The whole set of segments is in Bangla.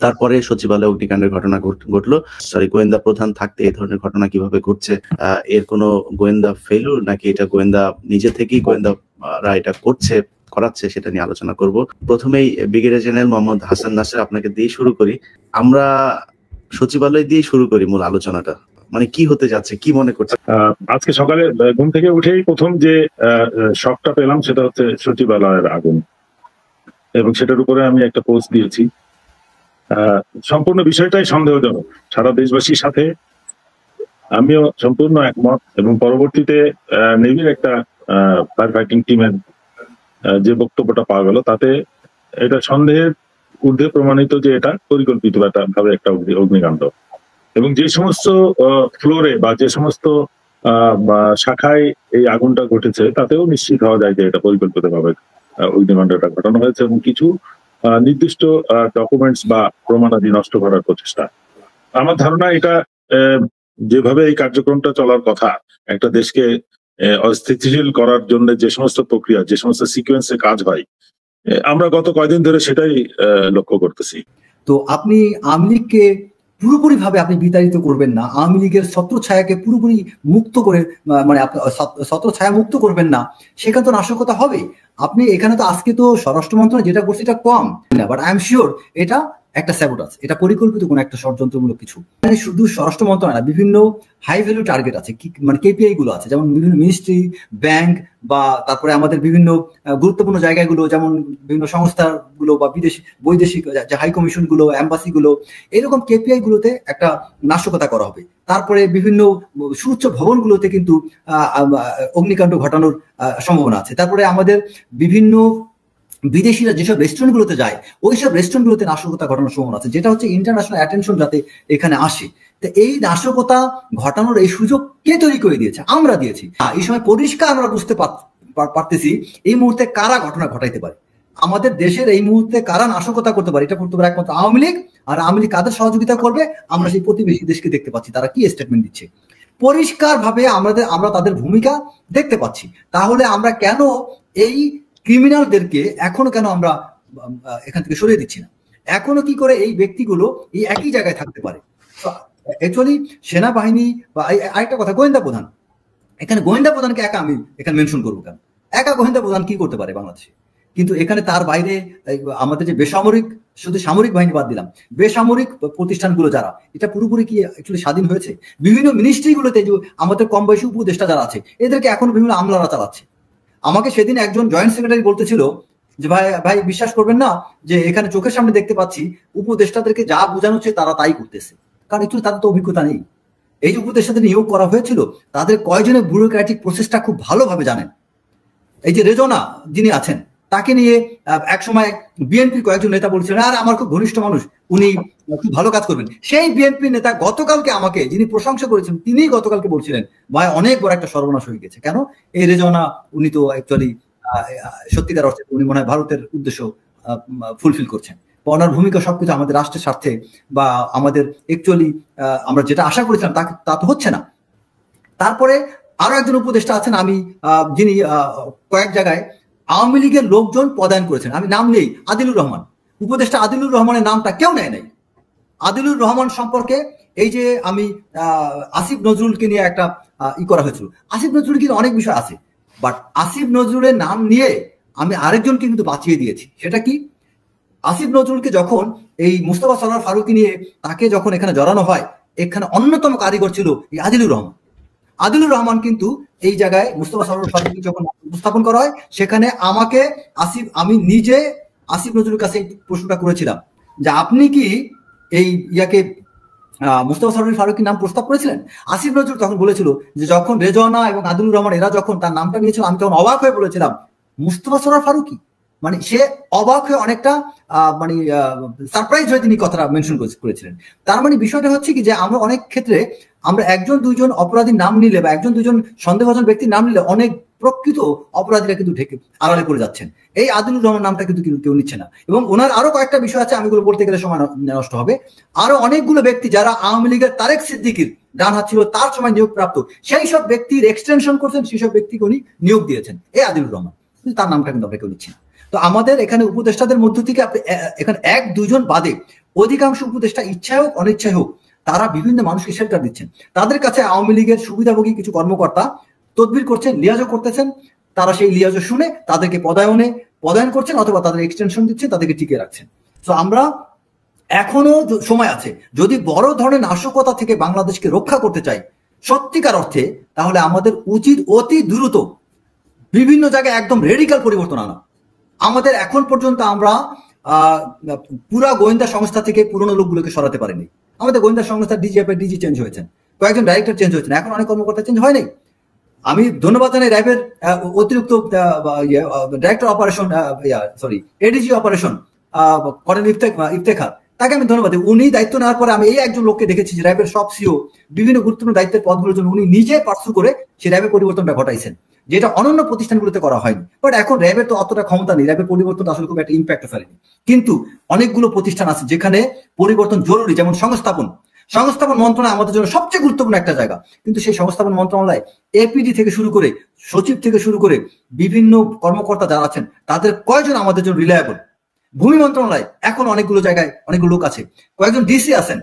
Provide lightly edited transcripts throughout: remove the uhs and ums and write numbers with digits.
তারপরে সচিবালয়ে অগ্নিকাণ্ডের ঘটনা ঘটলো। গোয়েন্দা প্রধান থাকতে এই ধরনের ঘটনা কিভাবে ঘটছে, এর কোনো গোয়েন্দা ফেলুর নাকি এটা গোয়েন্দা নিজে থেকেই গোয়েন্দারা এটা করাচ্ছে, সেটা নিয়ে আলোচনা করব। প্রথমেই ব্রিগেডিয়ার জেনারেল মোহাম্মদ হাসান নাসের, আপনাকে দিয়ে শুরু করি। আমরা সচিবালয় দিয়ে শুরু করি মূল আলোচনাটা। মানে কি হতে যাচ্ছে, কি মনে করছে? আজকে সকালে ঘুম থেকে উঠেই প্রথম যে শকটা পেলাম সেটা হচ্ছে সচিবালয়ের আগুন, এবং সেটার উপরে আমি একটা পোস্ট দিয়েছি। সম্পূর্ণ বিষয়টাই সন্দেহজনক, সারা দেশবাসীর সাথে আমিও সম্পূর্ণ একমত। এবং পরবর্তীতে নেভির একটা ফায়ার ফাইটিং টিমের যে বক্তব্যটা পাওয়া গেল, তাতে এটা সন্দেহের ঊর্ধ্বে প্রমাণিত যে এটা পরিকল্পিত ভাবে একটা অগ্নিকাণ্ড। এবং যে সমস্ত ফ্লোরে বা যে সমস্ত শাখায় এই আগুনটা ঘটেছে তাতেও নিশ্চিত হওয়া যায় যে এটা পরিকল্পিতভাবে অগ্নিকাণ্ডটা ঘটানো হয়েছে, এবং কিছু নির্দিষ্ট ডকুমেন্টস বা প্রমাণাদি নষ্ট করার প্রচেষ্টা। আমার ধারণা এটা যেভাবে এই কার্যক্রমটা চলার কথা, একটা দেশকে অস্থিতিশীল করার জন্য যে সমস্ত প্রক্রিয়া, যে সমস্ত সিকোয়েন্সে কাজ হয়, আমরা গত কয়েকদিন ধরে সেটাই লক্ষ্য করতেছি। তো আপনি আওয়ামী লীগকে পুরোপুরি ভাবে আপনি বিতাড়িত করবেন না, আওয়ামী লীগের ছত্রছায়াকে পুরোপুরি মুক্ত করে, মানে ছত্রছায়া মুক্ত করবেন না, সেখানে তো নাশকতা হবে। আপনি এখানে তো আজকে তো স্বরাষ্ট্র মন্ত্রণালয় যেটা করছে এটা কম না, বাট আই এম শিওর এটা একটা স্যাবোটাজ, এটা পরিকল্পিত কোনো একটা ষড়যন্ত্রমূলক কিছু। মানে শুধু স্বরাষ্ট্র মন্ত্রণালয়, বিভিন্ন হাই ভ্যালু টার্গেট আছে, মানে কেপিআই গুলো আছে, যেমন বিভিন্ন মিনিস্ট্রি, ব্যাংক, বা তারপরে আমাদের বিভিন্ন গুরুত্বপূর্ণ জায়গাগুলো, যেমন বিভিন্ন সংস্থাগুলো বা বৈদেশিক যে হাই কমিশন গুলো, এম্বাসি গুলো, এরকম কেপিআই গুলোতে একটা নাশকতা করা হবে। তারপরে বিভিন্ন সুউচ্চ ভবনগুলোতে কিন্তু অগ্নিকাণ্ড ঘটানোর সম্ভাবনা আছে। তারপরে আমাদের বিভিন্ন বিদেশিরা যেসব রেস্টুরেন্টগুলোতে যায়, ওইসব রেস্টুরেন্টগুলোতে নাশকতা ঘটানোর সম্ভাবনা আছে, যেটা হচ্ছে ইন্টারন্যাশনাল অ্যাটেনশন যাতে এখানে আসে। তো এই নাশকতা ঘটানোর এই সুযোগ কে তৈরি করে দিয়েছে? আমরা দিয়েছি। এই সময় পরিষ্কার আমরা বুঝতে পারতেছি এই মুহূর্তে কারা ঘটনা ঘটাইতে পারে। আমাদের দেশের এই মুহূর্তে কারা নাশকতা করতে পারে, এটা করতে পারে একমাত্র আওয়ামী লীগ। আর আওয়ামী লীগ কাদের সহযোগিতা করবে? আমরা সেই প্রতিবেশী দেশকে দেখতে পাচ্ছি তারা কি স্টেটমেন্ট দিচ্ছে, পরিষ্কার ভাবে আমরা তাদের ভূমিকা দেখতে পাচ্ছি। তাহলে আমরা কেন এই ক্রিমিনালদেরকে এখনো কেন আমরা এখান থেকে সরিয়ে দিচ্ছি না? এখনো কি করে এই ব্যক্তিগুলো এই একই জায়গায় থাকতে পারে? অ্যাকচুয়ালি সেনাবাহিনী বা আরেকটা কথা, গোয়েন্দা প্রধান, এখানে গোয়েন্দা প্রধানকে একা আমি এখানে মেনশন করবো কেন? একা গোয়েন্দা প্রধান কি করতে পারে বাংলাদেশে? কিন্তু এখানে তার বাইরে আমাদের যে বেসামরিক, শুধু সামরিক বাহিনী বাদ দিলাম, বেসামরিক প্রতিষ্ঠানগুলো যারা, এটা পুরোপুরি কি অ্যাকচুয়ালি স্বাধীন হয়েছে? বিভিন্ন মিনিস্ট্রিগুলোতে যে আমাদের কম বয়সী উপদেষ্টা যারা আছে, এদেরকে এখনো বিভিন্ন আমলারা চালাচ্ছে। আমাকে সেদিন একজন জয়েন্ট সেক্রেটারি বলতেছিল যে ভাই বিশ্বাস করবেন না, যে এখানে চোখের সামনে দেখতে পাচ্ছি উপদেষ্টাদেরকে যা বোঝানো হচ্ছে তারা তাই করতেছে, কারণ একটু তাদের তো অভিজ্ঞতা নেই। এই যে উপদেষ্টাদের নিয়োগ করা হয়েছিল, তাদের কয়জনের ব্যুরোক্রেটিক প্রসেসটা খুব ভালোভাবে জানেন। এই যে রেজনা যিনি আছেন, তাকে নিয়ে একসময় বিএনপির কয়েকজন নেতা বলছিলেন, আর আমার খুব ঘনিষ্ঠ মানুষ, উনি খুব ভালো কাজ করবেন। সেই বিএনপি নেতা গতকালকে আমাকে, যিনি প্রশংসা করেছেন, তিনি গতকালকে বলছিলেন ভাই অনেক বড় একটা সর্বনাশ হয়ে গেছে। কেন? এই রেজনা উনি তো অ্যাকচুয়ালি সত্যিকার অর্থে উনি মনে হয় ভারতের উদ্দেশ্য ফুলফিল করছেন, বা ওনার ভূমিকা সবকিছু আমাদের রাষ্ট্রের স্বার্থে, বা আমাদের অ্যাকচুয়ালি আমরা যেটা আশা করেছিলাম তা তো হচ্ছে না। তারপরে আরো একজন উপদেষ্টা আছেন, আমি যিনি কয়েক জায়গায় আওয়ামী লীগের লোকজন পদায়ন করেছেন, আমি নাম নেই, আদিলুর রহমান, উপদেষ্টা আদিলুর রহমানের নামটা কেউ নেয় নাই। আদিলুর রহমান সম্পর্কে এই যে আমি আসিফ নজরুলকে নিয়ে একটা করা হয়েছিল, আসিফ নজরুল কিন্তু অনেক বিষয় আছে, বাট আসিফ নজরুলের নাম নিয়ে আমি আরেকজনকে কিন্তু বাঁচিয়ে দিয়েছি। সেটা কি? আসিফ নজরুলকে যখন এই মুস্তফা সরোয়ার ফারুকী নিয়ে তাকে যখন এখানে জড়ানো হয়, এখানে অন্যতম কারিগর ছিল এই আদিলুর রহমান। আদিলুর রহমান কিন্তু এই জায়গায় মুস্তফা সরোয়ার ফারুকী যখন উপস্থাপন করা হয়, সেখানে আমি নিজে আসিফ নজরুলের কাছে এই প্রশ্নটা করেছিলাম যে আপনি কি এই ইয়াকে মুস্তফা সরোয়ার ফারুকীর নাম প্রস্তাব করেছিলেন? আসিফ নজরুল তখন বলেছিল যে যখন রেজওয়ানা এবং আদিলুর রহমান এরা যখন তার নামটা নিয়েছিল, আমি তখন অবাক হয়ে বলেছিলাম মুস্তফা সরোয়ার ফারুকী, মানে সে অবাক হয়ে অনেকটা মানে সারপ্রাইজ হয়ে তিনি কথাটা মেনশন করেছিলেন। তার মানে বিষয়টা হচ্ছে কি, যে আমরা অনেক ক্ষেত্রে আমরা একজন দুইজন অপরাধীর নাম নিলে বা একজন দুইজন সন্দেহভাজন ব্যক্তির নাম নিলে অনেক প্রকৃত অপরাধীরা কিন্তু ঢেকে আড়ালে করে যাচ্ছেন। এই আদিলুর রহমান নামটা কিন্তু কেউ নিচ্ছে না। এবং ওনার আরো কয়েকটা বিষয় আছে, আমি বলতে গেলে সময় নষ্ট হবে। আরো অনেকগুলো ব্যক্তি যারা আওয়ামী লীগের তারেক সিদ্দিকীর ডান হাত ছিল, তার সময় নিয়োগ প্রাপ্ত, সেই সব ব্যক্তির এক্সটেনশন করছেন, সেই সব ব্যক্তিকে উনি নিয়োগ দিয়েছেন, এই আদিলুর রহমান, তার নামটা কিন্তু আমরা কেউ নিচ্ছি না। তো আমাদের এখানে উপদেষ্টাদের মধ্য থেকে আপনি এখানে এক দুইজন বাদে অধিকাংশ উপদেষ্টা ইচ্ছায় হোক অনিচ্ছায় হোক তারা বিভিন্ন মানুষকে শেল্টার দিচ্ছেন। তাদের কাছে আওয়ামী লীগের সুবিধাভোগী কিছু কর্মকর্তা তদবির করছেন, লিয়াজও করতেছেন, তারা সেই লিয়াজও শুনে তাদেরকে পদায়ন করছেন অথবা তাদের এক্সটেনশন দিচ্ছেন, তাদেরকে টিকে রাখছেন। তো আমরা এখনো সময় আছে, যদি বড় ধরনের নাশকতা থেকে বাংলাদেশকে রক্ষা করতে চাই সত্যিকার অর্থে, তাহলে আমাদের উচিত অতি দ্রুত বিভিন্ন জায়গায় একদম রেডিক্যাল পরিবর্তন আনা। আমাদের এখন পর্যন্ত আমরা পুরা গোয়েন্দা সংস্থা থেকে পুরনো লোকগুলোকে সরাতে পারিনি। আমাদের গোয়েন্দা সংস্থার ডিজি চেঞ্জ হয়েছেন, কয়েকজন ডাইরেক্টর চেঞ্জ হয়েছেন, এখন অনেক কর্মকর্তা চেঞ্জ হয়নি। আমি ধন্যবাদ জানাই র্যাবের অতিরিক্ত ডাইরেক্টর অপারেশন এডিজি অপারেশন করেন ইফতেখার, তাকে আমি ধন্যবাদ দিই। উনি দায়িত্ব নেওয়ার পরে আমি এই একজন লোককে দেখেছি যে র্যাবের সব সিও বিভিন্ন গুরুত্বপূর্ণ দায়িত্বের পদগুলোর জন্য উনি নিজে পার্সু করে সেই র্যাবের পরিবর্তনটা ঘটাইছেন, যেটা অন্যান্য প্রতিষ্ঠানগুলোতে করা হয়নি। বাট এখন র্যাবের তো অতটা ক্ষমতা নেই, র্যাবের পরিবর্তন আসলে খুব একটা ইম্প্যাক্ট ফেলেনি। কিন্তু অনেকগুলো প্রতিষ্ঠান আছে যেখানে পরিবর্তন জরুরি, যেমন সংস্থাপন মন্ত্রণালয় আমাদের জন্য সবচেয়ে গুরুত্বপূর্ণ একটা জায়গা, কিন্তু সেই সংস্থাপন মন্ত্রণালয় এপিডি থেকে শুরু করে সচিব থেকে শুরু করে বিভিন্ন কর্মকর্তা যারা আছেন তাদের কয়জন আমাদের জন্য রিলায়েবল? ভূমি মন্ত্রণালয় এখন অনেকগুলো জায়গায় অনেকগুলো লোক আছে, কয়েকজন ডিসি আছেন।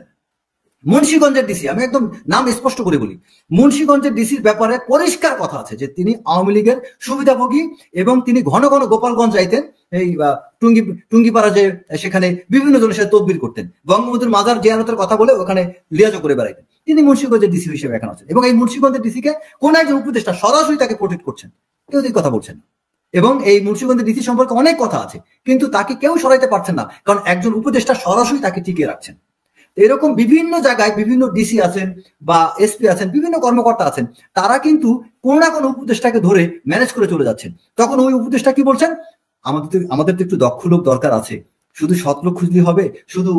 মুন্সিগঞ্জের ডিসি, আমি একদম নাম স্পষ্ট করে বলি, মুন্সিগঞ্জের ডিসির ব্যাপারে পরিষ্কার কথা আছে যে তিনি আওয়ামী লীগের সুবিধাভোগী এবং তিনি ঘন ঘন গোপালগঞ্জ যাইতেন, এই টুঙ্গিপাড়া যে সেখানে বিভিন্ন জনের সাথে তদবির করতেন, বঙ্গবন্ধুর মাজার জিয়ারতের কথা বলে ওখানে লিয়াজও করে বেড়াইতেন। তিনি মুন্সিগঞ্জের ডিসি হিসেবে এখন আছেন এবং এই মুন্সিগঞ্জের ডিসিকে কোন একজন উপদেষ্টা সরাসরি তাকে প্রোটেক্ট করছেন, কেউ এই কথা বলছেন না। এবং এই মুন্সিগঞ্জের ডিসি সম্পর্কে অনেক কথা আছে, কিন্তু তাকে কেউ সরাইতে পারছেন না, কারণ একজন উপদেষ্টা সরাসরি তাকে টিকিয়ে রাখছেন। এরকম বিভিন্ন জায়গায় বিভিন্ন ডিসি আছেন বা এসপি আছেন, বিভিন্ন কর্মকর্তা আছেন, তারা কিন্তু কোন না কোন উপদেষ্টাকে ধরে ম্যানেজ করে চলে যাচ্ছেন। তখন ওই উপদেষ্টা কি বলছেন, আমাদের তো একটু দক্ষ লোক দরকার আছে, শুধু সৎ লোক খুঁজলে হবে, শুধু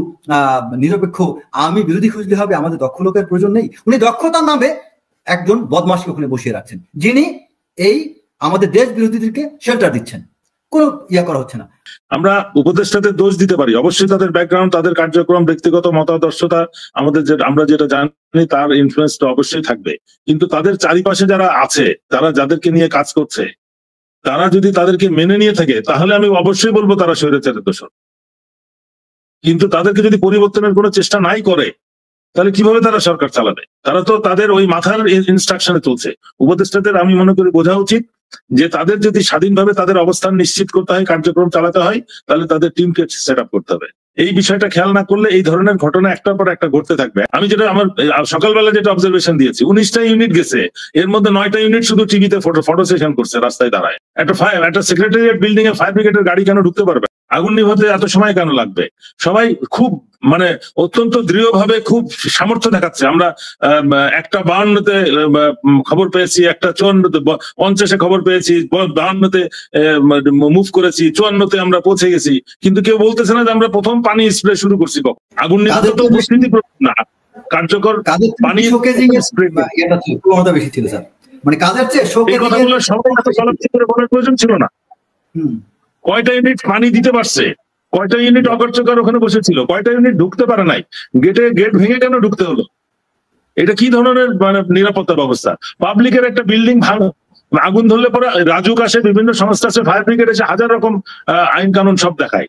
নিরপেক্ষ আমি বিরোধী খুঁজলে হবে, আমাদের দক্ষ লোকের প্রয়োজন নেই। উনি দক্ষতার নামে একজন বদমাশকে ওখানে বসিয়ে রাখছেন, যিনি এই আমাদের দেশ বিরোধীদেরকে শেল্টার দিচ্ছেন, কোনো ইয়া করা হচ্ছে না। আমরা উপদেষ্টাদের দোষ দিতে পারি, অবশ্যই তাদের ব্যাকগ্রাউন্ড, তাদের কার্যক্রম, ব্যক্তিগত মতাদর্শতা, আমরা যেটা জানি তার ইনফ্লুয়েন্সটা অবশ্যই থাকবে। কিন্তু তাদের চারিপাশে যারা আছে, তারা যাদেরকে নিয়ে কাজ করছে, তারা যদি তাদেরকে মেনে নিয়ে থাকে তাহলে আমি অবশ্যই বলবো তারা স্বৈরাচারের দোষর। কিন্তু তাদেরকে যদি পরিবর্তনের কোনো চেষ্টা নাই করে তাহলে কিভাবে তারা সরকার চালাবে? তারা তো তাদের ওই মাথার ইনস্ট্রাকশনে চলছে। উপদেষ্টাদের আমি মনে করি বোঝা উচিত যে তাদের যদি স্বাধীনভাবে তাদের অবস্থান নিশ্চিত করতে হয়, কার্যক্রম চালাতে হয়, তাহলে তাদের টিমকে সেট আপ করতে হবে। এই বিষয়টা খেয়াল না করলে এই ধরনের ঘটনা একটার পর একটা ঘটতে থাকবে। আমি যেটা আমার সকালবেলা যেটা অবজারভেশন দিয়েছি, 19টা ইউনিট গেছে, এর মধ্যে 9টা ইউনিট শুধু টিভিতে ফটো সেশন করছে রাস্তায় দাঁড়ায়। একটা সেক্রেটারিয়েট বিল্ডিং এ ফায়ার ব্রিগেডের গাড়ি কেন ঢুকতে পারবে? আগুন নিভাতে এত সময় কেন লাগবে? সবাই খুব অত্যন্ত দৃঢ়ভাবে খুব সামর্থ্য দেখাচ্ছে। আমরা 1:52-তে খবর পেয়েছি, 1:54-50 খবর পেয়েছি, 52-তে মুভ করেছি, 54-তে আমরা পৌঁছে গেছি, কিন্তু কেউ বলতেছে না যে আমরা প্রথম পানি স্প্রে শুরু করছি কখন। আগুন নিভাতে তো উপস্থিতি না, কার্যকর পানি বেশি ছিল স্যার, মানে কাজের চেয়ে এই কথাগুলো সবাই বলার প্রয়োজন ছিল না। কয়টা ইউনিট পানি দিতে পারছে, কয়টা ইউনিট অকার্যকর ওখানে বসেছিল, কয়টা ইউনিট ঢুকতে পারে নাই, গেট ভেঙে কেন ঢুকতে হলো? এটা কি ধরনের নিরাপত্তা ব্যবস্থা? পাবলিকের একটা বিল্ডিং ভাঙো, আগুন ধরলে পরে রাজুক আসে, বিভিন্ন সংস্থা আছে, ফায়ার ব্রিগেড এসে হাজার রকম আইন কানুন সব দেখায়।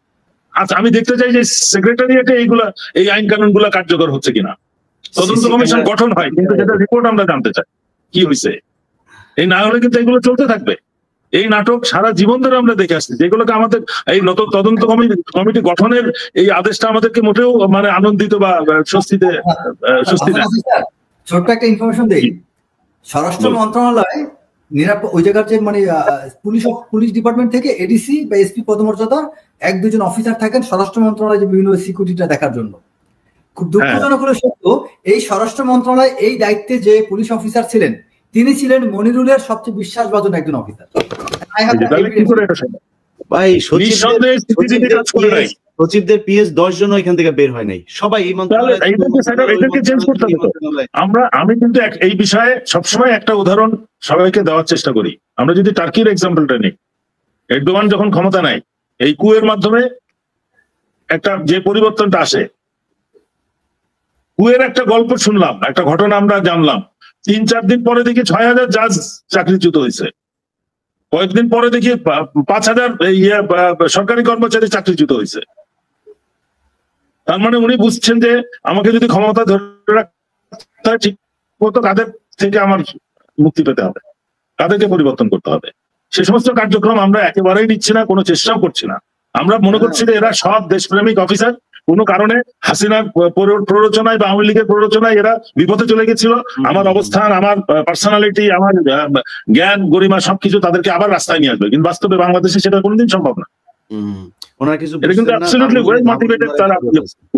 আচ্ছা, আমি দেখতে চাই যে সেক্রেটারিয়েটে এই আইন কানুন গুলা কার্যকর হচ্ছে কিনা। তদন্ত কমিশন গঠন হয়, কিন্তু যেটা রিপোর্ট আমরা জানতে চাই কি হয়েছে। এই না হলে কিন্তু এগুলো চলতে থাকবে। এই নাটক সারা জীবন ধরে আমরা দেখে আসছি, যেগুলোকে আমাদের এই নতুন তদন্ত কমিটি গঠনের এই আদেশটা আমাদেরকে মোটেও আনন্দিত বা স্বস্তি দেয়। ছোট্ট একটা ইনফরমেশন দেই, স্বরাষ্ট্র মন্ত্রণালয় ওই জায়গার যে পুলিশ ডিপার্টমেন্ট থেকে এডিসি বা এসপি পদমর্যাদার 1-2 জন অফিসার থাকেন স্বরাষ্ট্র মন্ত্রণালয় যে বিভিন্ন সিকিউরিটিটা দেখার জন্য। খুব দুঃখজনক হলে সত্য, এই স্বরাষ্ট্র মন্ত্রণালয় এই দায়িত্বে যে পুলিশ অফিসার ছিলেন তিনি ছিলেন মনিরুলের সবচেয়ে বিশ্বাসভাজন একজন অফিসার। ভাই সচিবদের পিএস 10 জন এখান থেকে বের হয় নাই, সবাই এই আমি কিন্তু এই বিষয়ে সবসময় একটা উদাহরণ সবাইকে দেওয়ার চেষ্টা করি। আমরা যদি টার্কির এক্সাম্পলটা নিই, এরদোয়ান যখন ক্ষমতা নেয়, এই কুয়ের মাধ্যমে একটা যে পরিবর্তনটা আসে, কুয়ের একটা গল্প শুনলাম, একটা ঘটনা আমরা জানলাম। 3-4 দিন পরে দেখি 6,000 জাজ চাকরিচ্যুত হয়েছে, কয়েকদিন পরে দেখি 5,000 সরকারি কর্মচারী চাকরিচ্যুত হয়েছে। তার মানে উনি বুঝছেন যে আমাকে যদি ক্ষমতা ধরে রাখতে হয় ঠিক মতো কাদের থেকে আমার মুক্তি পেতে হবে, কাদেরকে পরিবর্তন করতে হবে। সে সমস্ত কার্যক্রম আমরা একেবারেই নিচ্ছি না, কোনো চেষ্টাও করছি না। আমরা মনে করছি যে এরা সব দেশপ্রেমিক অফিসার, কোনো কারণে হাসিনার প্ররোচনায় বা আওয়ামী লীগের প্ররোচনায় এরা বিপদে চলে গেছিল। আমার অবস্থান, আমার পার্সোনালিটি, আমার জ্ঞান গরিমা সবকিছু তাদেরকে আবার রাস্তায় নিয়ে আসবে, কিন্তু বাস্তবে বাংলাদেশে সেটা কোনোদিন সম্ভব না। এটা কিন্তু অ্যাবসলিউটলি ওয়েল মোটিভেটেড তারা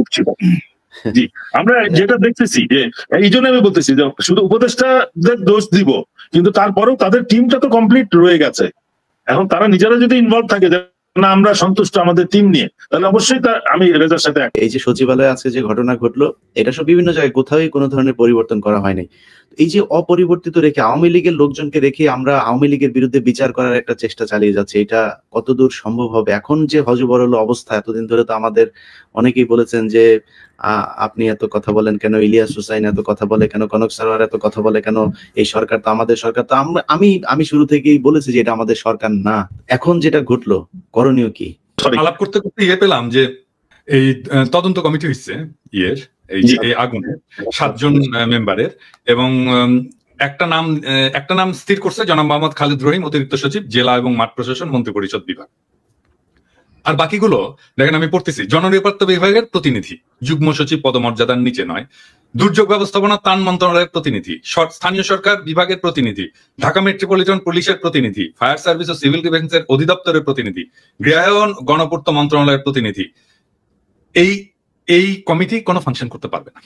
উঠছিল। জি, আমরা যেটা দেখতেছি যে এই জন্য আমি বলতেছি যে শুধু উপদেষ্টাদের দোষ দিব, কিন্তু তারপরেও তাদের টিমটা তো কমপ্লিট রয়ে গেছে। এখন তারা নিজেরা যদি ইনভলভ থাকে না আমরা সন্তুষ্ট আমাদের টিম নিয়ে, তাহলে অবশ্যই আমি রেজার সাথে। এই যে সচিবালয়ে আজকে যে ঘটনা ঘটলো, এটা সব বিভিন্ন জায়গায় কোথাওই কোনো ধরনের পরিবর্তন করা হয়নি। এই যে অপরিবর্তিত রেখে আওয়ামী লীগের লোকজনকে রেখে আমরা আওয়ামী লীগের বিরুদ্ধে বিচার করার একটা চেষ্টা চালিয়ে যাচ্ছে, এটা কতদূর সম্ভব হবে? এখন যে হযবরল অবস্থা, এতদিন ধরে তো আমাদের অনেকেই বলেছেন যে আপনি এত কথা বলেন কেন, ইলিয়াস হুসাইন এত কথা বলে কেন, কনক সারোয়ার এত কথা বলে কেন, এই সরকার তো আমাদের সরকার। তো আমি শুরু থেকেই বলেছি যে এটা আমাদের সরকার না। এখন যেটা ঘটলো, করণীয় কি? আলাপ করতে করতে পেলাম যে এই তদন্ত কমিটি হচ্ছে এই আগুনে 7 জন মেম্বারের, এবং একটা নাম স্থির করছে জনাব মোহাম্মদ খালিদ রহিম, অতিরিক্ত সচিব, জেলা এবং মাঠ প্রশাসন, মন্ত্রিপরিষদ বিভাগ। আর বাকিগুলো দেখেন, আমি পড়তেছি, জননিরাপত্তা বিভাগের প্রতিনিধি, যুগ্ম সচিব পদমর্যাদার নিচে নয়, দুর্যোগ ব্যবস্থাপনা ত্রাণ মন্ত্রণালয়ের প্রতিনিধি, স্থানীয় সরকার বিভাগের প্রতিনিধি, ঢাকা মেট্রোপলিটন পুলিশের প্রতিনিধি, ফায়ার সার্ভিস ও সিভিল ডিফেন্সের অধিদপ্তরের প্রতিনিধি, গৃহায়ন গণপূর্ত মন্ত্রণালয়ের প্রতিনিধি। এই কমিটি কোনো ফাংশন করতে পারবে না।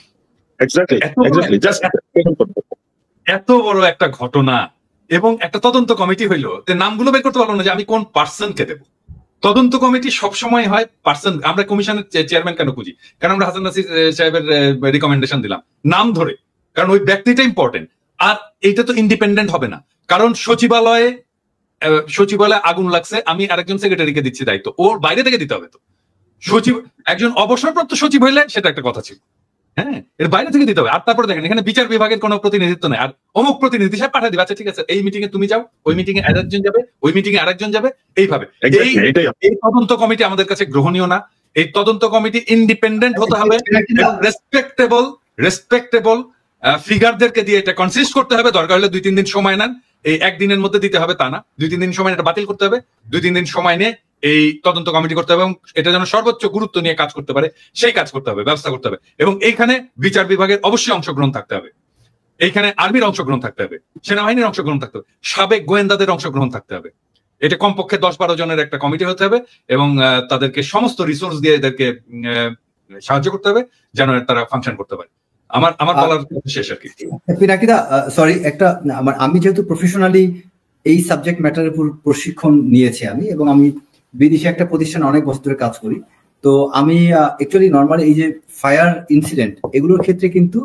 এত বড় একটা ঘটনা এবং একটা তদন্ত কমিটি হইলো, নামগুলো বের করতে পারলো না যে আমি কোন পার্সনকে দেবো। তদন্ত কমিটি সবসময় হয় পার্সন। আমরা কমিশনের চেয়ারম্যান কেন খুঁজি? কারণ আমরা হাসান নাসির সাহেবের রিকমেন্ডেশন দিলাম নাম ধরে, কারণ ওই ব্যক্তিটা ইম্পর্টেন্ট। আর এইটা তো ইন্ডিপেন্ডেন্ট হবে না, কারণ সচিবালয়ে আগুন লাগছে, আমি আরেকজন সেক্রেটারিকে দিচ্ছি দায়িত্ব, ওর বাইরে থেকে দিতে হবে। তো সচিব একজন অবসরপ্রাপ্ত সচিব হইলে সেটা একটা কথা ছিল, হ্যাঁ, এর বাইরে থেকে দিতে হবে। আর তারপরে দেখেন, এখানে বিচার বিভাগের কোনো প্রতিনিধিত্ব নেই। আর অমুক প্রতিনিধি সাহেব পাঠিয়ে দিবে, আচ্ছা ঠিক আছে, এই মিটিং এ তুমি যাও, ওই মিটিং এ আরেকজন যাবে, ওই মিটিং এ আরেকজন যাবে, এইভাবে। এই তদন্ত কমিটি আমাদের কাছে গ্রহণীয় না। এই তদন্ত কমিটি ইন্ডিপেন্ডেন্ট হতে হবে, রেসপেক্টেবল ফিগারদেরকে দিয়ে এটা কনসিস্ট করতে হবে। দরকার হলে 2-3 দিন সময় নেন, এই একদিনের মধ্যে দিতে হবে তা না, 2-3 দিন সময় এটা বাতিল করতে হবে, 2-3 দিন সময় নিয়ে এই তদন্ত কমিটি করতে হবে, এবং এটা যেন সর্বোচ্চ গুরুত্ব নিয়ে কাজ করতে পারে সেই কাজ করতে হবে, ব্যবস্থা করতে হবে। এবং এইখানে বিচার বিভাগের অবশ্যই অংশগ্রহণ থাকতে হবে, এইখানে আর্মির অংশগ্রহণ থাকতে হবে, সেনাবাহিনীর অংশগ্রহণ থাকতে হবে, সাবেক গোয়েন্দাদের অংশগ্রহণ থাকতে হবে। এটা কমপক্ষে 10-12 জনের একটা কমিটি হতে হবে, এবং তাদেরকে সমস্ত রিসোর্স দিয়ে এদেরকে সাহায্য করতে হবে যেন তারা ফাংশন করতে পারে। আমার বলার শেষ আর কি। পিনাকিদা, সরি, আমি যেহেতু প্রফেশনালি এই সাবজেক্ট ম্যাটারের উপর প্রশিক্ষণ নিয়েছি আমি, এবং আমি বিদেশে একটা প্রতিষ্ঠানে অনেক বছর ধরে কাজ করি। তো আমি অ্যাকচুয়ালি নর্মালি এই যে ফায়ার ইনসিডেন্ট এগুলোর ক্ষেত্রে কিন্তু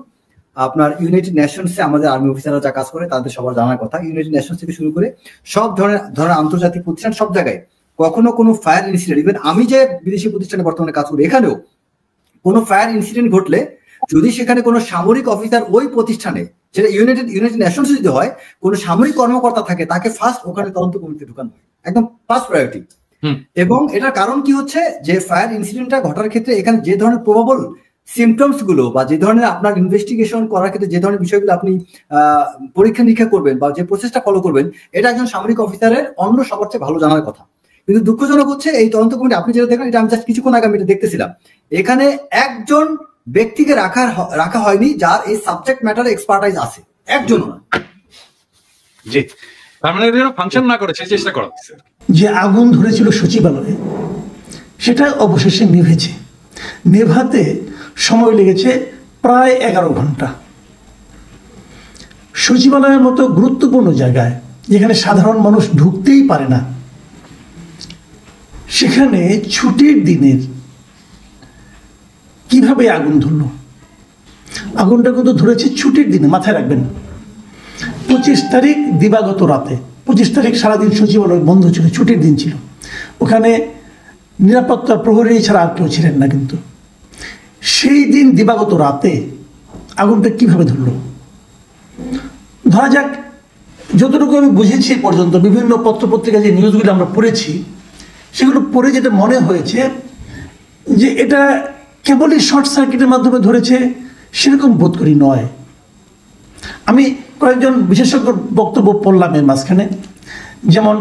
আপনার ইউনাইটেড নেশনসে আমাদের আর্মি অফিসাররা যা কাজ করে তাদের সবার জানার কথা, ইউনাইটেড নেশনস থেকে শুরু করে সব ধরনের আন্তর্জাতিক প্রতিষ্ঠান, সব জায়গায় কখনো কোনো ফায়ার ইনসিডেন্ট, ইভেন আমি যে বিদেশি প্রতিষ্ঠানে বর্তমানে কাজ করি এখানেও কোনো ফায়ার ইনসিডেন্ট ঘটলে যদি সেখানে কোনো সামরিক অফিসার ওই প্রতিষ্ঠানে, সেটা ইউনাইটেড নেশনস যদি হয়, কোনো সামরিক কর্মকর্তা থাকে, তাকে ফার্স্ট ওখানে তদন্ত কমিটিতে ঢুকানো হয়, একদম ফার্স্ট প্রায়োরিটি। এবং এটার কারণ কি হচ্ছে যে ফায়ার ইনসিডেন্টটা ঘটার ক্ষেত্রে এখানে যে ধরনের প্রবাবল সিমটমস গুলো বা যে ধরনের আপনার ইনভেস্টিগেশন করার ক্ষেত্রে যে ধরনের বিষয়গুলো আপনি পরীক্ষা নিরীক্ষা করবেন বা যে প্রসেসটা ফলো করবেন, এটা একজন সামরিক অফিসারের অন্য সবার চেয়ে ভালো জানার কথা। কিন্তু দুঃখজনক হচ্ছে এই তদন্ত কমিটি আপনি যেটা দেখেন, এটা আমি জাস্ট কিছুক্ষণ আগে আমি এটা দেখতেছিলাম, এখানে একজন ব্যক্তিকে রাখা হয়নি যার এই সাবজেক্ট ম্যাটার এক্সপার্টাইজ আছে, একজনও না। জি, তার মানে ফাংশন না করে চেষ্টা করা হচ্ছে। যে আগুন ধরেছিল সচিবালয়ে, সেটা অবশেষে নিভেছে। নেভাতে সময় লেগেছে প্রায় 11 ঘন্টা। সচিবালয়ের মতো গুরুত্বপূর্ণ জায়গায়, যেখানে সাধারণ মানুষ ঢুকতেই পারে না, সেখানে ছুটির দিনের কিভাবে আগুন ধরলো? আগুনটা কিন্তু ধরেছে ছুটির দিনে, মাথায় রাখবেন। 25 তারিখ দিবাগত রাতে, 25 তারিখ সারাদিন সচিবালয় বন্ধ ছিল, ছুটির দিন ছিল, ওখানে নিরাপত্তা প্রহরী ছাড়া আর কেউ ছিলেন না। কিন্তু সেই দিন দিবাগত রাতে আগুনটা কিভাবে ধরলো? ধরা যাক, যতটুকু আমি বুঝেছি পর্যন্ত, বিভিন্ন পত্রপত্রিকা যে নিউজগুলো আমরা পড়েছি, সেগুলো পড়ে যেটা মনে হয়েছে যে এটা কেবলই শর্ট সার্কিটের মাধ্যমে ধরেছে সেরকম বোধ করি নয়। আমি কয়েকজন বিশেষজ্ঞর বক্তব্য পড়লাম এর মাঝখানে, যেমন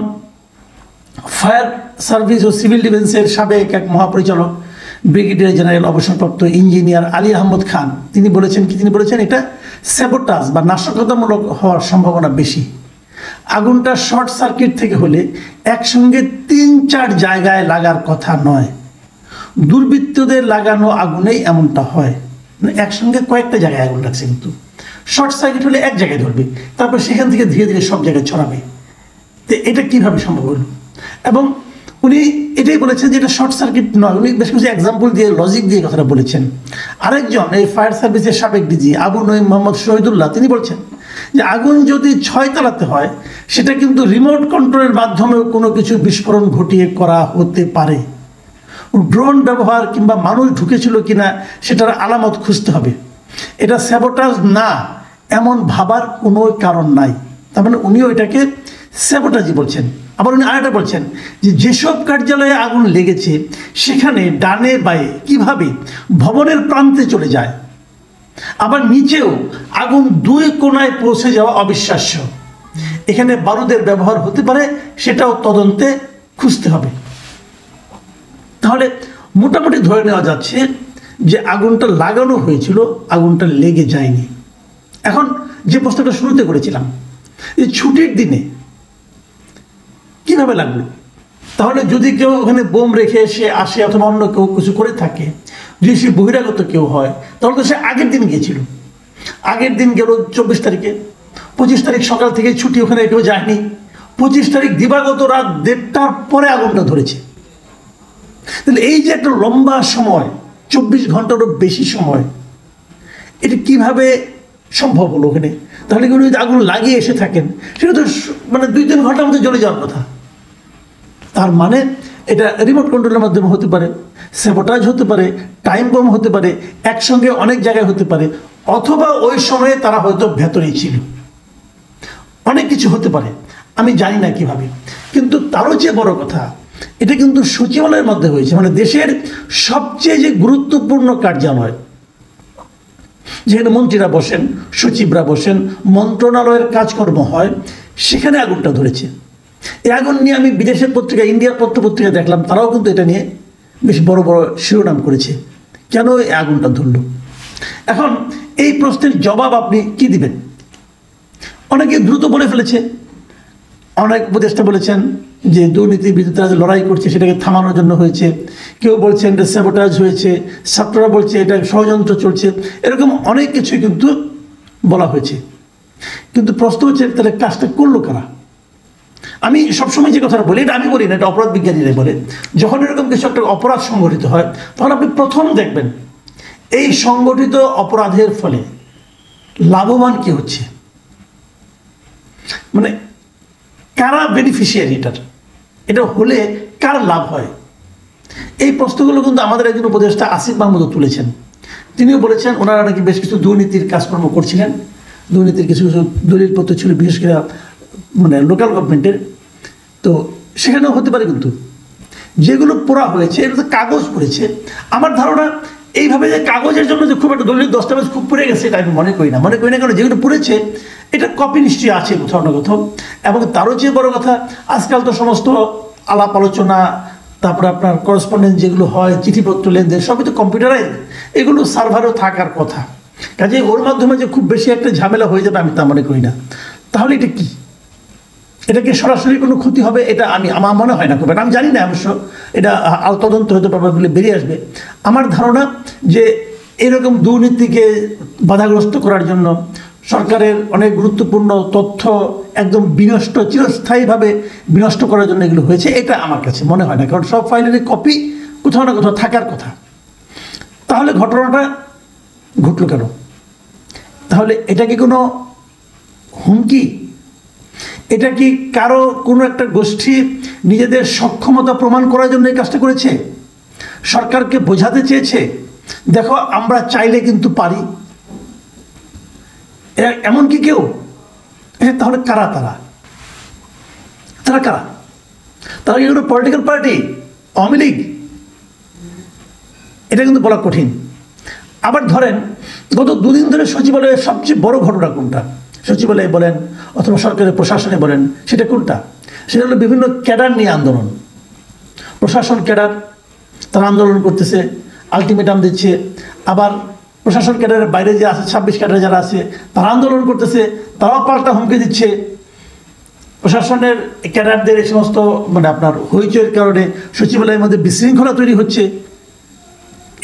ফায়ার সার্ভিস ও সিভিল ডিফেন্সের সাবেক এক মহাপরিচালক ব্রিগেডিয়ার জেনারেল অবসরপ্রাপ্ত ইঞ্জিনিয়ার আলী আহমদ খান তিনি বলেছেন এটা স্যাবোটাজ বা নাশকতামূলক হওয়ার সম্ভাবনা বেশি। আগুনটা শর্ট সার্কিট থেকে হলে একসঙ্গে ৩-৪ জায়গায় লাগার কথা নয়, দুর্বৃত্তদের লাগানো আগুনেই এমনটা হয়, একসঙ্গে কয়েকটা জায়গায় আগুন লাগছে, কিন্তু শর্ট সার্কিট হলে এক জায়গায় ধরবে, তারপর সেখান থেকে ধীরে ধীরে সব জায়গায় ছড়াবে। তো এটা কিভাবে সম্ভব হলো? এবং উনি এটাই বলেছেন যে এটা শর্ট সার্কিট নয়, উনি বেশ কিছু এক্সাম্পল দিয়ে লজিক দিয়ে কথাটা বলেছেন। আরেকজন এই ফায়ার সার্ভিসের সাবেক ডিজি আবু নঈম মোহাম্মদ শহীদুল্লাহ তিনি বলছেন যে আগুন যদি 6 তলাতে হয় সেটা কিন্তু রিমোট কন্ট্রোলের মাধ্যমেও কোনো কিছু বিস্ফোরণ ঘটিয়ে করা হতে পারে। ড্রোন ব্যবহার কিংবা মানুষ ঢুকেছিল কিনা সেটার আলামত খুঁজতে হবে। এটা স্যাবোটাজ না এমন ভাবার কোনো কারণ নাই। তার মানে উনিও এটাকে স্যাবোটাজই বলছেন। আবার উনি আরেকটা বলছেন যে যেসব কার্যালয়ে আগুন লেগেছে সেখানে ডানে বায়ে কিভাবে ভবনের প্রান্তে চলে যায়, আবার নিচেও আগুন 2 কোণায় পৌঁছে যাওয়া অবিশ্বাস্য। এখানে বারুদের ব্যবহার হতে পারে, সেটাও তদন্তে খুঁজতে হবে। তাহলে মোটামুটি ধরে নেওয়া যাচ্ছে যে আগুনটা লাগানো হয়েছিল, আগুনটা লেগে যায়নি। এখন যে প্রশ্নটা শুরুতে করেছিলাম যে ছুটির দিনে কিভাবে লাগলো, তাহলে যদি কেউ ওখানে বোম রেখে সে আসে অথবা অন্য কেউ কিছু করে থাকে, যদি সে বহিরাগত কেউ হয় তাহলে তো সে আগের দিন গিয়েছিল, আগের দিন গেল 24 তারিখে, 25 তারিখ সকাল থেকে ছুটি, ওখানে কেউ যায়নি, 25 তারিখ দিবাগত রাত 1:30টার পরে আগুনটা ধরেছে। তাহলে এই যে একটা লম্বা সময়, 24 ঘন্টারও বেশি সময়, এটা কিভাবে সম্ভব হলো ওখানে? তাহলে কেউ যদি আগুন লাগিয়ে এসে থাকেন সেটা তো মানে 2-3 ঘন্টার মধ্যে জ্বলে যাওয়ার কথা। তার মানে এটা রিমোট কন্ট্রোলের মাধ্যমে হতে পারে, স্যাবোটাজ হতে পারে, টাইম বম হতে পারে, একসঙ্গে অনেক জায়গায় হতে পারে, অথবা ওই সময়ে তারা হয়তো ভেতরেই ছিল। অনেক কিছু হতে পারে, আমি জানি না কিভাবে। কিন্তু তারও চেয়ে বড় কথা, এটা কিন্তু সচিবালয়ের মধ্যে হয়েছে, মানে দেশের সবচেয়ে যে গুরুত্বপূর্ণ কার্যালয়, যেখানে মন্ত্রীরা বসেন, সচিবরা বসেন, মন্ত্রণালয়ের কাজকর্ম হয়, সেখানে আগুনটা ধরেছে। এই আগুন নিয়ে আমি বিদেশের পত্রিকা, ইন্ডিয়ার পত্রপত্রিকা দেখলাম, তারাও কিন্তু এটা নিয়ে বেশ বড় বড় শিরোনাম করেছে, কেন এই আগুনটা ধরল। এখন এই প্রশ্নের জবাব আপনি কি দিবেন? অনেকে দ্রুত বলে ফেলেছে, অনেক উপদেষ্টা বলেছেন যে দুর্নীতির বিরুদ্ধে লড়াই করছে, সেটাকে থামানোর জন্য হয়েছে। কেউ বলছেন এটা স্যাবোটাজ হয়েছে, ছাত্ররা বলছে এটা ষড়যন্ত্র চলছে, এরকম অনেক কিছুই কিন্তু বলা হয়েছে। কিন্তু প্রশ্ন হচ্ছে তাহলে কাজটা করলো কারা? আমি সবসময় যে কথাটা বলি, এটা আমি বলি না, এটা অপরাধ বিজ্ঞানীরাই বলে, যখন এরকম কিছু একটা অপরাধ সংগঠিত হয় তখন আপনি প্রথম দেখবেন এই সংগঠিত অপরাধের ফলে লাভবান কি হচ্ছে, মানে কারা বেনিফিশিয়ারি, এটা হলে কার লাভ হয়। এই প্রশ্নগুলো কিন্তু আমাদের একজন উপদেষ্টা আসিফ মাহমুদও তুলেছেন। তিনিও বলেছেন ওনারা নাকি বেশ কিছু দুর্নীতির কাজকর্ম করছিলেন, দুর্নীতির কিছু কিছু দলিলপত্র ছিল, বিশেষ করে মানে লোকাল গভর্নমেন্টের। তো সেখানেও হতে পারে, কিন্তু যেগুলো পড়া হয়েছে এটা তো কাগজ পড়েছে। আমার ধারণা এইভাবে যে কাগজের জন্য যে খুব একটা দলিল দস্তাবেজ খুব পড়ে গেছে এটা আমি মনে করি না, কারণ যেগুলো পড়েছে এটা কপি নিশ্চয়ই আছে কোথাও না কোথাও। এবং তারও চেয়ে বড় কথা, আজকাল তো সমস্ত আলাপ আলোচনা, তারপরে আপনার করসপন্ডেন্স যেগুলো হয়, চিঠিপত্র লেনদেন, সবই তো কম্পিউটারাইজ, এগুলো সার্ভারও থাকার কথা। কাজে ওর মাধ্যমে যে খুব বেশি একটা ঝামেলা হয়ে যাবে আমি তা মনে করি না। তাহলে এটা কি, এটাকে সরাসরি কোনো ক্ষতি হবে এটা আমার মনে হয় না খুব, আমি জানি না অবশ্য, এটা তদন্ত হতে পারবে, বেরিয়ে আসবে। আমার ধারণা যে এরকম দুর্নীতিকে বাধাগ্রস্ত করার জন্য সরকারের অনেক গুরুত্বপূর্ণ তথ্য একদম বিনষ্ট, চিরস্থায়ীভাবে বিনষ্ট করার জন্য এগুলো হয়েছে, এটা আমার কাছে মনে হয় না, কারণ সব ফাইলেরই কপি কোথাও না কোথাও থাকার কথা। তাহলে ঘটনাটা ঘটলো কেন? তাহলে এটা কি কোনো হুমকি? এটা কি কারো কোনো একটা গোষ্ঠী নিজেদের সক্ষমতা প্রমাণ করার জন্য এই কাজটা করেছে? সরকারকে বোঝাতে চেয়েছে দেখো আমরা চাইলে কিন্তু পারি, এমন কি কেউ? তাহলে কারা তারা কারা? তারা কি কোনো পলিটিক্যাল পার্টি, আওয়ামী লীগ? এটা কিন্তু বলা কঠিন। আবার ধরেন গত দুদিন ধরে সচিবালয়ের সবচেয়ে বড় ঘটনা কোনটা? সচিবালয়ে বলেন অথবা সরকারের প্রশাসনে বলেন, সেটা কোনটা? সেটা হলো বিভিন্ন ক্যাডার নিয়ে আন্দোলন। প্রশাসন ক্যাডার তারা আন্দোলন করতেছে, আলটিমেটাম দিচ্ছে। আবার প্রশাসন ক্যাডারের বাইরে যে আছে 26 ক্যাডার যারা আছে তারা আন্দোলন করতেছে, তারাও পাল্টা হুমকি দিচ্ছে। প্রশাসনের ক্যাডারদের এই সমস্ত মানে আপনার হইচইয়ের কারণে সচিবালয়ের মধ্যে বিশৃঙ্খলা তৈরি হচ্ছে,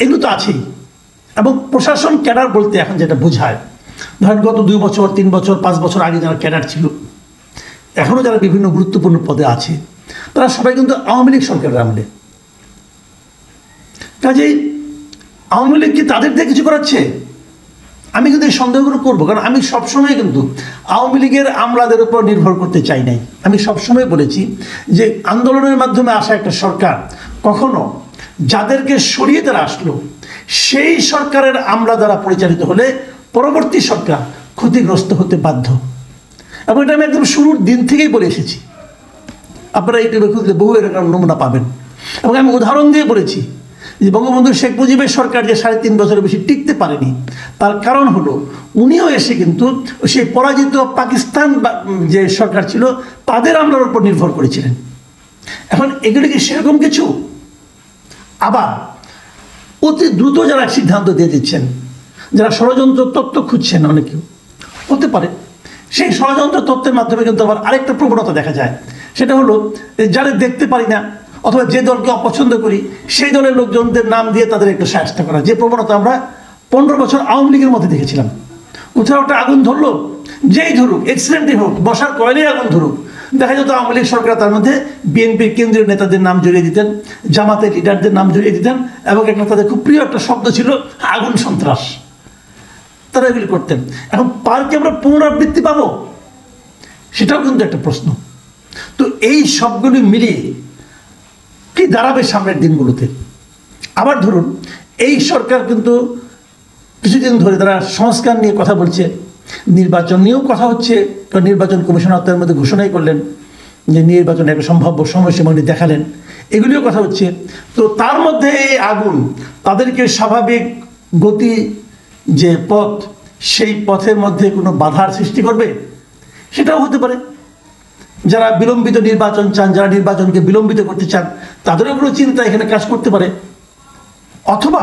এগুলো তো আছেই। এবং প্রশাসন ক্যাডার বলতে এখন যেটা বোঝায়, ধরেন গত 2 বছর 3 বছর 5 বছর আগে যারা ক্যাডার ছিল, এখনও যারা বিভিন্ন গুরুত্বপূর্ণ পদে আছে, তারা সবাই কিন্তু আওয়ামী লীগ সরকারের আমলে। কাজেই আওয়ামী লীগ কি তাদের দিয়ে কিছু করাচ্ছে? আমি কিন্তু এই সন্দেহগুলো করবো, কারণ আমি সবসময় কিন্তু আওয়ামী লীগের আমলাদের উপর নির্ভর করতে চাই নাই। আমি সবসময় বলেছি যে আন্দোলনের মাধ্যমে আসা একটা সরকার কখনো যাদেরকে সরিয়ে তারা আসলো সেই সরকারের আমলা দ্বারা পরিচালিত হলে পরবর্তী সরকার ক্ষতিগ্রস্ত হতে বাধ্য। এবং এটা আমি একদম শুরুর দিন থেকেই বলে এসেছি, আপনারা ইউটিউবে খুঁজলে বহু এরকম নমুনা পাবেন। এবং আমি উদাহরণ দিয়ে বলেছি যে বঙ্গবন্ধু শেখ মুজিবের সরকার যে 3.5 বছরের বেশি টিকতে পারেনি, তার কারণ হলো উনিও এসে কিন্তু সেই পরাজিত পাকিস্তান যে সরকার ছিল তাদের আমলার উপর নির্ভর করেছিলেন। এখন এগুলো কি সেরকম কিছু? আবার অতি দ্রুত যারা সিদ্ধান্ত দিয়ে দিচ্ছেন, যারা ষড়যন্ত্র তত্ত্ব খুঁজছেন, অনেকেও হতে পারে সেই ষড়যন্ত্র তত্ত্বের মাধ্যমে কিন্তু আবার আরেকটা প্রবণতা দেখা যায়, সেটা হলো যারা দেখতে পারি না অথবা যে দলকে অপছন্দ করি সেই দলের লোকজনদের নাম দিয়ে তাদের একটু সাহায্য করা, যে প্রবণতা আমরা 15 বছর আওয়ামী লীগের মধ্যে দেখেছিলাম। কোথাও একটা আগুন ধরলো, যেই ধরুক, অ্যাক্সিডেন্টই হোক, বসার কয়লেই আগুন ধরুক, দেখা যেত আওয়ামী লীগ সরকার তার মধ্যে বিএনপির কেন্দ্রীয় নেতাদের নাম জড়িয়ে দিতেন, জামাতের লিডারদের নাম জড়িয়ে দিতেন, এবং একটা তাদের খুব প্রিয় একটা শব্দ ছিল আগুন সন্ত্রাস। তারা এগুলি করতেন। এখন পার্কে আমরা পুনরাবৃত্তি পাবো, সেটাও কিন্তু একটা প্রশ্ন। তো এই সবগুলি মিলিয়ে কি দাঁড়াবে সামনের দিনগুলোতে? আবার ধরুন এই সরকার কিন্তু কিছুদিন ধরে তারা সংস্কার নিয়ে কথা বলছে, নির্বাচন নিয়েও কথা হচ্ছে, কারণ নির্বাচন কমিশনার তার মধ্যে ঘোষণাই করলেন যে নির্বাচনে একটা সম্ভাব্য সময়সীমা দেখালেন, এগুলিও কথা হচ্ছে। তো তার মধ্যে এই আগুন তাদেরকে স্বাভাবিক গতি যে পথ, সেই পথের মধ্যে কোনো বাধার সৃষ্টি করবে, সেটাও হতে পারে। যারা বিলম্বিত নির্বাচন চান, যারা নির্বাচনকে বিলম্বিত করতে চান, তাদেরও কোনো চিন্তা এখানে কাজ করতে পারে। অথবা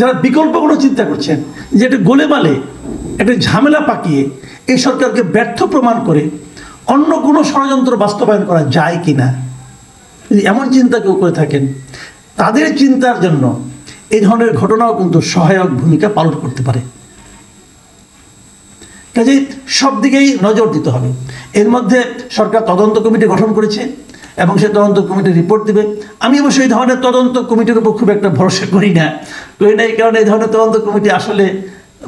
যারা বিকল্প কোনো চিন্তা করছেন যে একটা গোলেমালে একটা ঝামেলা পাকিয়ে এই সরকারকে ব্যর্থ প্রমাণ করে অন্য কোনো ষড়যন্ত্র বাস্তবায়ন করা যায় কি না, যদি এমন চিন্তা কেউ করে থাকেন, তাদের চিন্তার জন্য এই ধরনের ঘটনাও কিন্তু সহায়ক ভূমিকা পালন করতে পারে। কাজেই সব দিকেই নজর দিতে হবে। এর মধ্যে সরকার তদন্ত কমিটি গঠন করেছে এবং সেই তদন্ত কমিটি রিপোর্ট দেবে। আমি অবশ্যই এই ধরনের তদন্ত কমিটির উপর খুব একটা ভরসা করি না, এই কারণে এই ধরনের তদন্ত কমিটি আসলে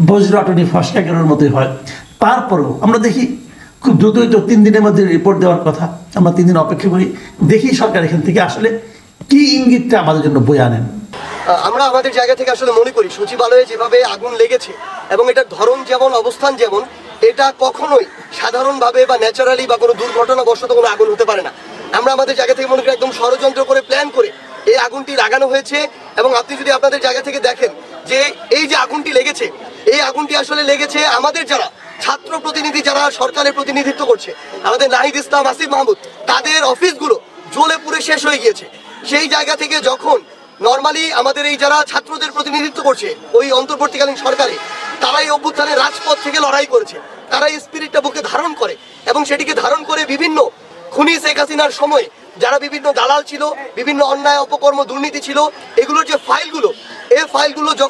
বজ্রাটনি ফসকা কেনার মতোই হয়। তারপরেও আমরা দেখি খুব দ্রুতই তো 3 দিনের মধ্যে রিপোর্ট দেওয়ার কথা, আমরা 3 দিন অপেক্ষা করি, দেখি সরকার এখান থেকে আসলে কি ইঙ্গিতটা আমাদের জন্য বয়ে আনেন। আমরা আমাদের জায়গা থেকে আসলে মনে করি সচিবালয়ে যেভাবে আগুন লেগেছে এবং এটার ধরন যেমন, অবস্থান যেমন, এটা কখনোই সাধারণভাবে বা ন্যাচারালি বা কোনো দুর্ঘটনাবশত কোনো আগুন হতে পারে না। আমরা আমাদের জায়গা থেকে মনে করি একদম ষড়যন্ত্র করে প্ল্যান করে এই আগুনটি লাগানো হয়েছে। এবং আপনি যদি আপনাদের জায়গা থেকে দেখেন যে এই যে আগুনটি লেগেছে, এই আগুনটি আসলে লেগেছে আমাদের যারা ছাত্র প্রতিনিধি, যারা সরকারের প্রতিনিধিত্ব করছে, আমাদের নাহিদ ইসলাম, আসিফ মাহমুদ, তাদের অফিসগুলো জ্বলে পুড়ে শেষ হয়ে গিয়েছে। সেই জায়গা থেকে যখন নর্মালি আমাদের এই যারা ছাত্রদের প্রতিনিধিত্ব করছে ওই অন্তর্বর্তীকালীন সরকারে, তারাই অভ্যুত্থানের রাজপথ থেকে লড়াই করেছে, তারা এই স্পিরিটটা বুকে ধারণ করে এবং সেটিকে ধারণ করে বিভিন্ন খুনি শেখ হাসিনার সময় যারা বিভিন্ন দালাল ছিল, বিভিন্ন অন্যায় অপকর্ম দুর্নীতি ছিল, এগুলোর যে ফাইলগুলো, এই ফাইলগুলো যখন